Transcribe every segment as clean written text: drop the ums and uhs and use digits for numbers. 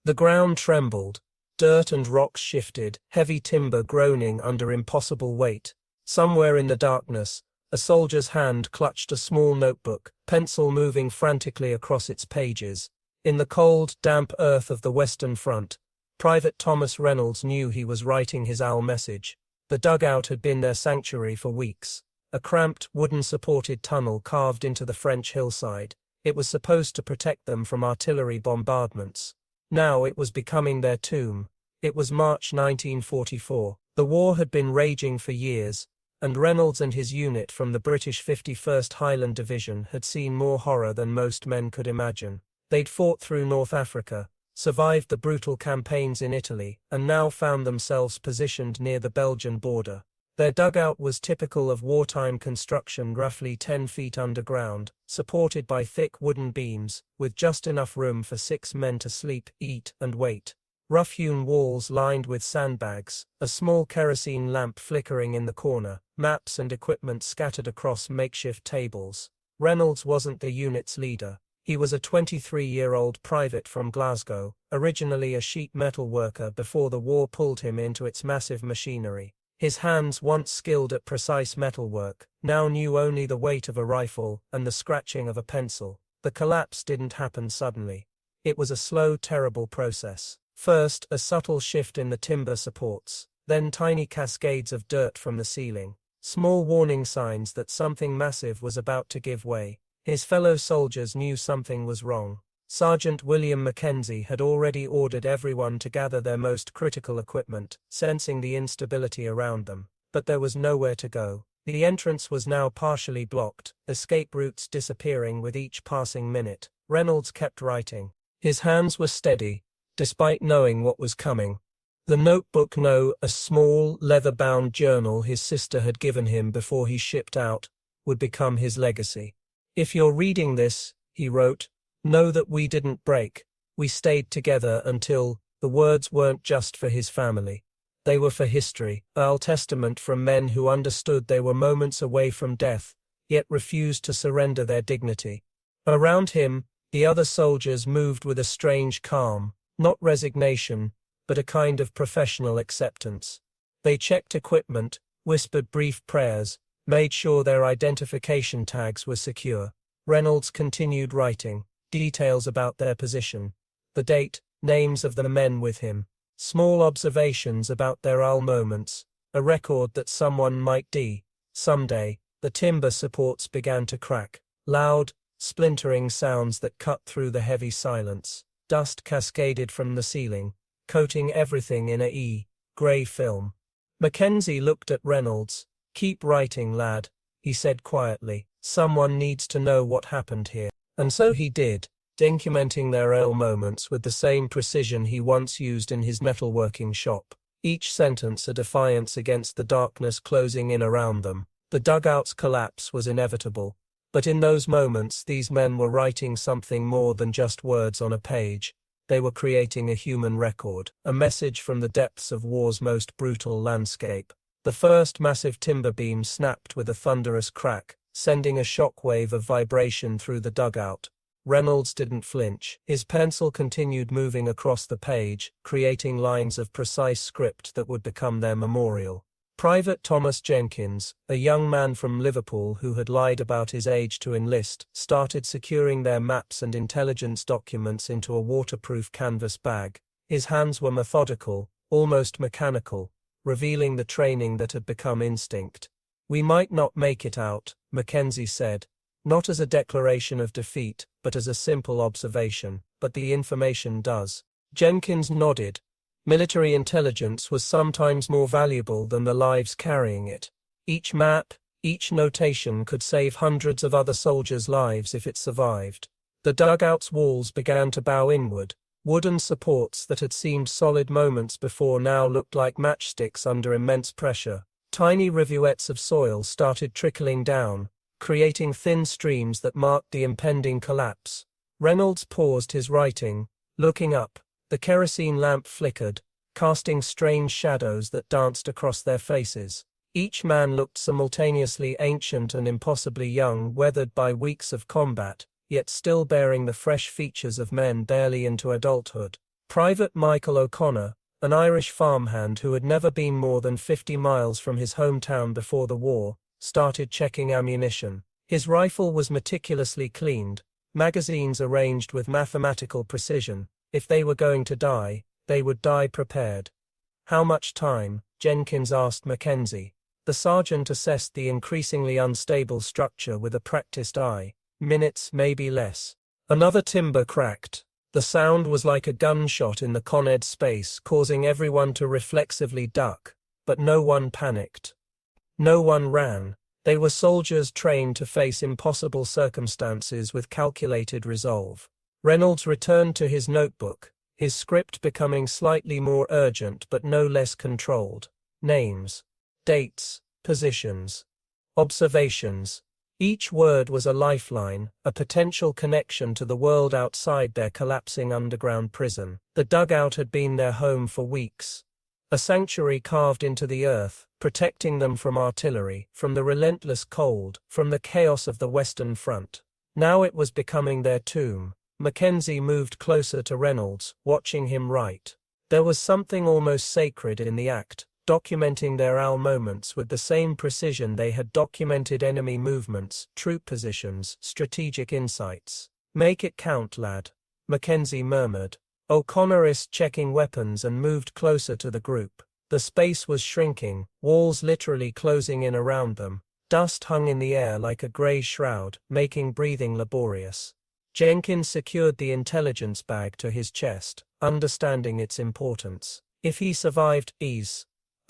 The ground trembled. Dirt and rocks shifted, heavy timber groaning under impossible weight. Somewhere in the darkness, a soldier's hand clutched a small notebook, pencil moving frantically across its pages. In the cold, damp earth of the Western Front, Private Thomas Reynolds knew he was writing his owl message. The dugout had been their sanctuary for weeks. A cramped, wooden-supported tunnel carved into the French hillside. It was supposed to protect them from artillery bombardments. Now it was becoming their tomb. It was March 1944. The war had been raging for years, and Reynolds and his unit from the British 51st Highland Division had seen more horror than most men could imagine. They'd fought through North Africa, survived the brutal campaigns in Italy, and now found themselves positioned near the Belgian border. Their dugout was typical of wartime construction, roughly 10 feet underground, supported by thick wooden beams, with just enough room for 6 men to sleep, eat, and wait. Rough-hewn walls lined with sandbags, a small kerosene lamp flickering in the corner, maps and equipment scattered across makeshift tables. Reynolds wasn't the unit's leader. He was a 23-year-old private from Glasgow, originally a sheet metal worker before the war pulled him into its massive machinery. His hands, once skilled at precise metalwork, now knew only the weight of a rifle and the scratching of a pencil. The collapse didn't happen suddenly. It was a slow, terrible process. First, a subtle shift in the timber supports, then tiny cascades of dirt from the ceiling. Small warning signs that something massive was about to give way. His fellow soldiers knew something was wrong. Sergeant William Mackenzie had already ordered everyone to gather their most critical equipment, sensing the instability around them. But there was nowhere to go. The entrance was now partially blocked, escape routes disappearing with each passing minute. Reynolds kept writing. His hands were steady, despite knowing what was coming. The notebook, a small, leather-bound journal his sister had given him before he shipped out, would become his legacy. "If you're reading this," he wrote, "know that we didn't break. We stayed together until." The words weren't just for his family. They were for history, a testament from men who understood they were moments away from death, yet refused to surrender their dignity. Around him, the other soldiers moved with a strange calm, not resignation, but a kind of professional acceptance. They checked equipment, whispered brief prayers, made sure their identification tags were secure. Reynolds continued writing, details about their position, the date, names of the men with him, small observations about their owl moments, a record that someone might die. Someday, the timber supports began to crack, loud, splintering sounds that cut through the heavy silence. Dust cascaded from the ceiling, coating everything in a grey film. Mackenzie looked at Reynolds. "Keep writing, lad," he said quietly. "Someone needs to know what happened here." And so he did, documenting their owl moments with the same precision he once used in his metalworking shop. Each sentence a defiance against the darkness closing in around them. The dugout's collapse was inevitable. But in those moments, these men were writing something more than just words on a page. They were creating a human record, a message from the depths of war's most brutal landscape. The first massive timber beam snapped with a thunderous crack, sending a shockwave of vibration through the dugout. Reynolds didn't flinch. His pencil continued moving across the page, creating lines of precise script that would become their memorial. Private Thomas Jenkins, a young man from Liverpool who had lied about his age to enlist, started securing their maps and intelligence documents into a waterproof canvas bag. His hands were methodical, almost mechanical, revealing the training that had become instinct. "We might not make it out," Mackenzie said, "not as a declaration of defeat, but as a simple observation, but the information does." Jenkins nodded. Military intelligence was sometimes more valuable than the lives carrying it. Each map, each notation could save hundreds of other soldiers' lives if it survived. The dugout's walls began to bow inward. Wooden supports that had seemed solid moments before now looked like matchsticks under immense pressure. Tiny rivulets of soil started trickling down, creating thin streams that marked the impending collapse. Reynolds paused his writing, looking up. The kerosene lamp flickered, casting strange shadows that danced across their faces. Each man looked simultaneously ancient and impossibly young, weathered by weeks of combat, yet still bearing the fresh features of men barely into adulthood. Private Michael O'Connor, an Irish farmhand who had never been more than 50 miles from his hometown before the war, started checking ammunition. His rifle was meticulously cleaned, magazines arranged with mathematical precision. If they were going to die, they would die prepared. "How much time?" Jenkins asked Mackenzie. The sergeant assessed the increasingly unstable structure with a practiced eye. "Minutes, maybe less." Another timber cracked. The sound was like a gunshot in the Con Ed space, causing everyone to reflexively duck, but no one panicked. No one ran. They were soldiers trained to face impossible circumstances with calculated resolve. Reynolds returned to his notebook, his script becoming slightly more urgent but no less controlled. Names, dates, positions, observations. Each word was a lifeline, a potential connection to the world outside their collapsing underground prison. The dugout had been their home for weeks. A sanctuary carved into the earth, protecting them from artillery, from the relentless cold, from the chaos of the Western Front. Now it was becoming their tomb. Mackenzie moved closer to Reynolds, watching him write. There was something almost sacred in the act, documenting their hour moments with the same precision they had documented enemy movements, troop positions, strategic insights. "Make it count, lad," Mackenzie murmured. O'Connor is checking weapons and moved closer to the group. The space was shrinking, walls literally closing in around them. Dust hung in the air like a grey shroud, making breathing laborious. Jenkins secured the intelligence bag to his chest, understanding its importance. If he survived,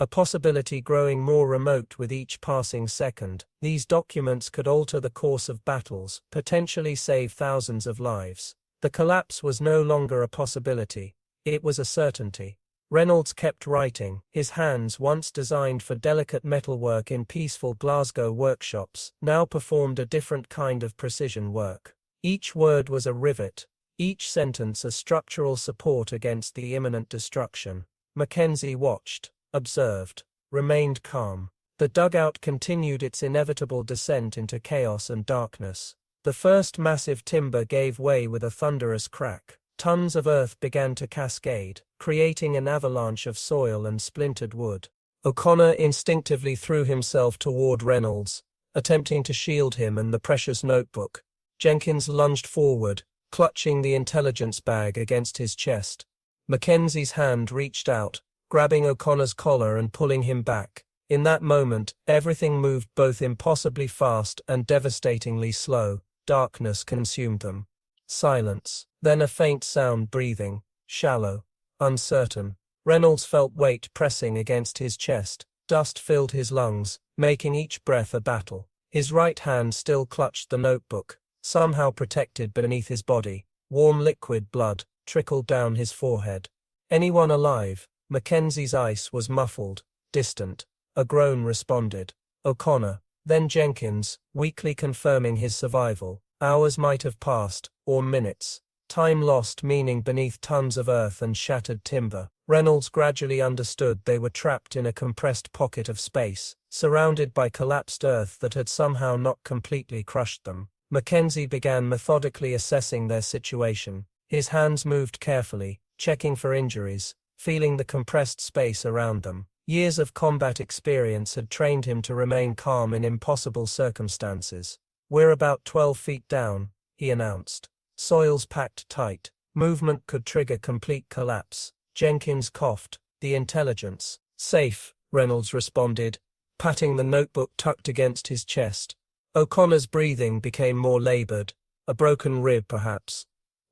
a possibility growing more remote with each passing second, these documents could alter the course of battles, potentially save thousands of lives. The collapse was no longer a possibility, it was a certainty. Reynolds kept writing, his hands, once designed for delicate metalwork in peaceful Glasgow workshops, now performed a different kind of precision work. Each word was a rivet, each sentence a structural support against the imminent destruction. Mackenzie watched, observed, remained calm. The dugout continued its inevitable descent into chaos and darkness. The first massive timber gave way with a thunderous crack. Tons of earth began to cascade, creating an avalanche of soil and splintered wood. O'Connor instinctively threw himself toward Reynolds, attempting to shield him and the precious notebook. Jenkins lunged forward, clutching the intelligence bag against his chest. Mackenzie's hand reached out, grabbing O'Connor's collar and pulling him back. In that moment, everything moved both impossibly fast and devastatingly slow. Darkness consumed them. Silence. Then a faint sound, breathing, shallow, uncertain. Reynolds felt weight pressing against his chest. Dust filled his lungs, making each breath a battle. His right hand still clutched the notebook, somehow protected beneath his body. Warm liquid blood trickled down his forehead. "Anyone alive?" Mackenzie's ice was muffled, distant. A groan responded. O'Connor, then Jenkins, weakly confirming his survival. Hours might have passed, or minutes. Time lost meaning beneath tons of earth and shattered timber. Reynolds gradually understood they were trapped in a compressed pocket of space, surrounded by collapsed earth that had somehow not completely crushed them. Mackenzie began methodically assessing their situation. His hands moved carefully, checking for injuries, feeling the compressed space around them. Years of combat experience had trained him to remain calm in impossible circumstances. "We're about 12 feet down," he announced. Soils packed tight. Movement could trigger complete collapse. Jenkins coughed. "The intelligence." "Safe," Reynolds responded, patting the notebook tucked against his chest. O'Connor's breathing became more labored. A broken rib, perhaps.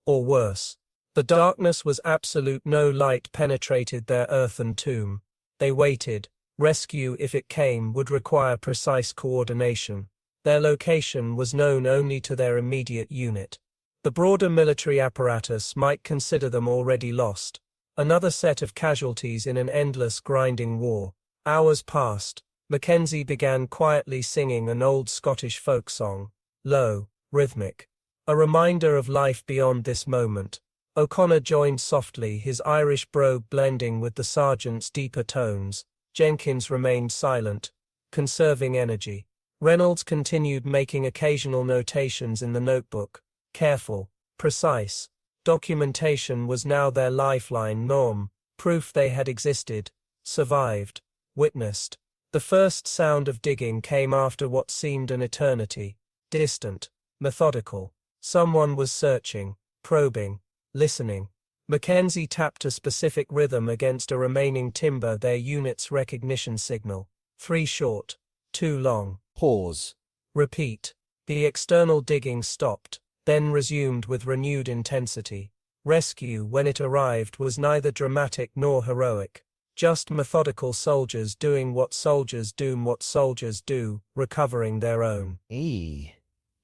Or worse. The darkness was absolute. No light penetrated their earthen tomb. They waited. Rescue, if it came, would require precise coordination. Their location was known only to their immediate unit. The broader military apparatus might consider them already lost. Another set of casualties in an endless grinding war. Hours passed. Mackenzie began quietly singing an old Scottish folk song, low, rhythmic, a reminder of life beyond this moment. O'Connor joined softly, his Irish brogue blending with the sergeant's deeper tones. Jenkins remained silent, conserving energy. Reynolds continued making occasional notations in the notebook, careful, precise. Documentation was now their lifeline, proof they had existed, survived, witnessed. The first sound of digging came after what seemed an eternity, distant, methodical. Someone was searching, probing, listening. Mackenzie tapped a specific rhythm against a remaining timber, their unit's recognition signal. 3 short, 2 long. Pause. Repeat. The external digging stopped, then resumed with renewed intensity. Rescue, when it arrived, was neither dramatic nor heroic. Just methodical soldiers doing what soldiers do, recovering their own.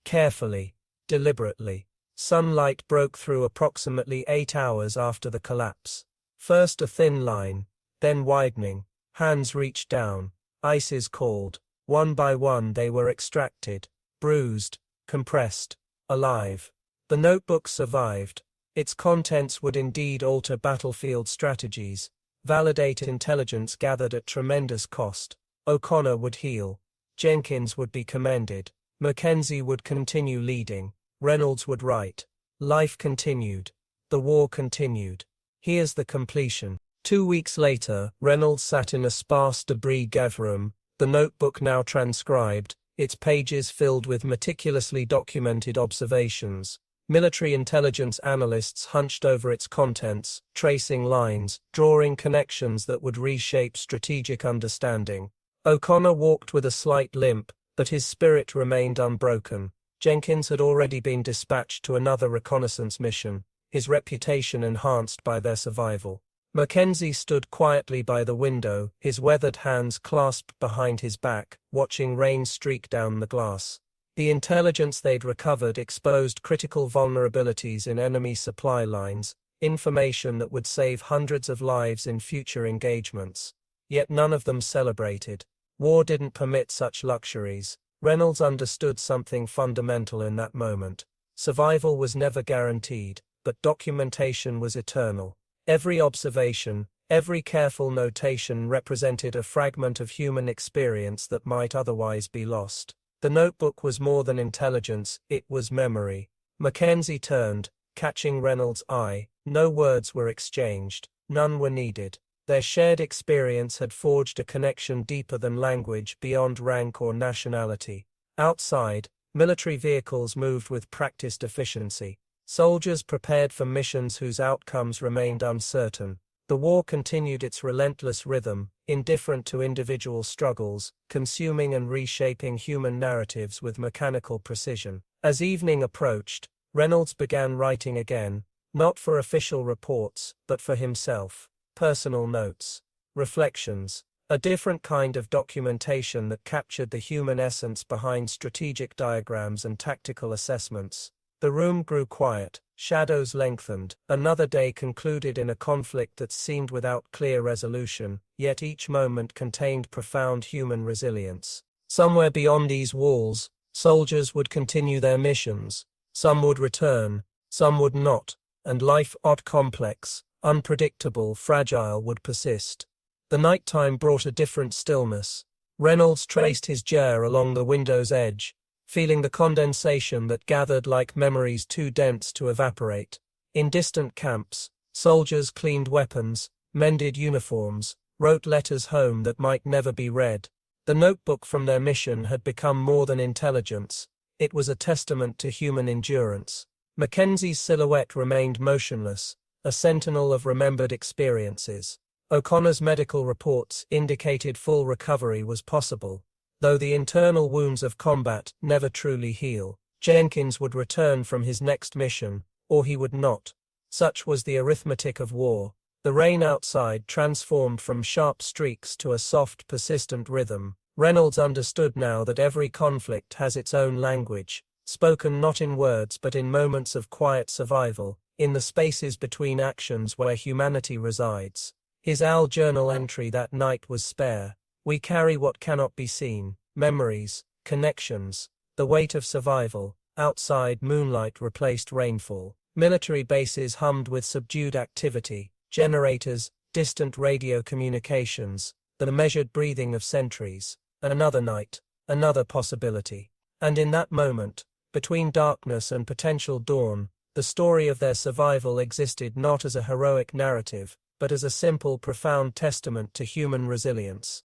Carefully, deliberately. Sunlight broke through approximately 8 hours after the collapse. First a thin line, then widening. Hands reached down. Ices called. One by one they were extracted, bruised, compressed, alive. The notebook survived. Its contents would indeed alter battlefield strategies, validate intelligence gathered at tremendous cost. O'Connor would heal. Jenkins would be commended. Mackenzie would continue leading. Reynolds would write. Life continued. The war continued. Here's the completion. 2 weeks later, Reynolds sat in a sparse debris gave room, the notebook now transcribed, its pages filled with meticulously documented observations. Military intelligence analysts hunched over its contents, tracing lines, drawing connections that would reshape strategic understanding. O'Connor walked with a slight limp, but his spirit remained unbroken. Jenkins had already been dispatched to another reconnaissance mission, his reputation enhanced by their survival. Mackenzie stood quietly by the window, his weathered hands clasped behind his back, watching rain streak down the glass. The intelligence they'd recovered exposed critical vulnerabilities in enemy supply lines, information that would save hundreds of lives in future engagements. Yet none of them celebrated. War didn't permit such luxuries. Reynolds understood something fundamental in that moment. Survival was never guaranteed, but documentation was eternal. Every observation, every careful notation represented a fragment of human experience that might otherwise be lost. The notebook was more than intelligence, it was memory. Mackenzie turned, catching Reynolds' eye. No words were exchanged, none were needed. Their shared experience had forged a connection deeper than language, beyond rank or nationality. Outside, military vehicles moved with practiced efficiency. Soldiers prepared for missions whose outcomes remained uncertain. The war continued its relentless rhythm, indifferent to individual struggles, consuming and reshaping human narratives with mechanical precision. As evening approached, Reynolds began writing again, not for official reports, but for himself. Personal notes, reflections, a different kind of documentation that captured the human essence behind strategic diagrams and tactical assessments. The room grew quiet, shadows lengthened. Another day concluded in a conflict that seemed without clear resolution, yet each moment contained profound human resilience. Somewhere beyond these walls, soldiers would continue their missions. Some would return, some would not, and life, odd, complex, unpredictable, fragile, would persist. The nighttime brought a different stillness. Reynolds traced his gaze along the window's edge, feeling the condensation that gathered like memories too dense to evaporate. In distant camps, soldiers cleaned weapons, mended uniforms, wrote letters home that might never be read. The notebook from their mission had become more than intelligence. It was a testament to human endurance. Mackenzie's silhouette remained motionless, a sentinel of remembered experiences. O'Connor's medical reports indicated full recovery was possible, though the internal wounds of combat never truly heal. Jenkins would return from his next mission, or he would not. Such was the arithmetic of war. The rain outside transformed from sharp streaks to a soft, persistent rhythm. Reynolds understood now that every conflict has its own language, spoken not in words but in moments of quiet survival, in the spaces between actions where humanity resides. His journal entry that night was spare. We carry what cannot be seen, memories, connections, the weight of survival. Outside, moonlight replaced rainfall. Military bases hummed with subdued activity, generators, distant radio communications, the measured breathing of sentries. Another night, another possibility. And in that moment, between darkness and potential dawn, The story of their survival existed not as a heroic narrative, but as a simple, profound testament to human resilience.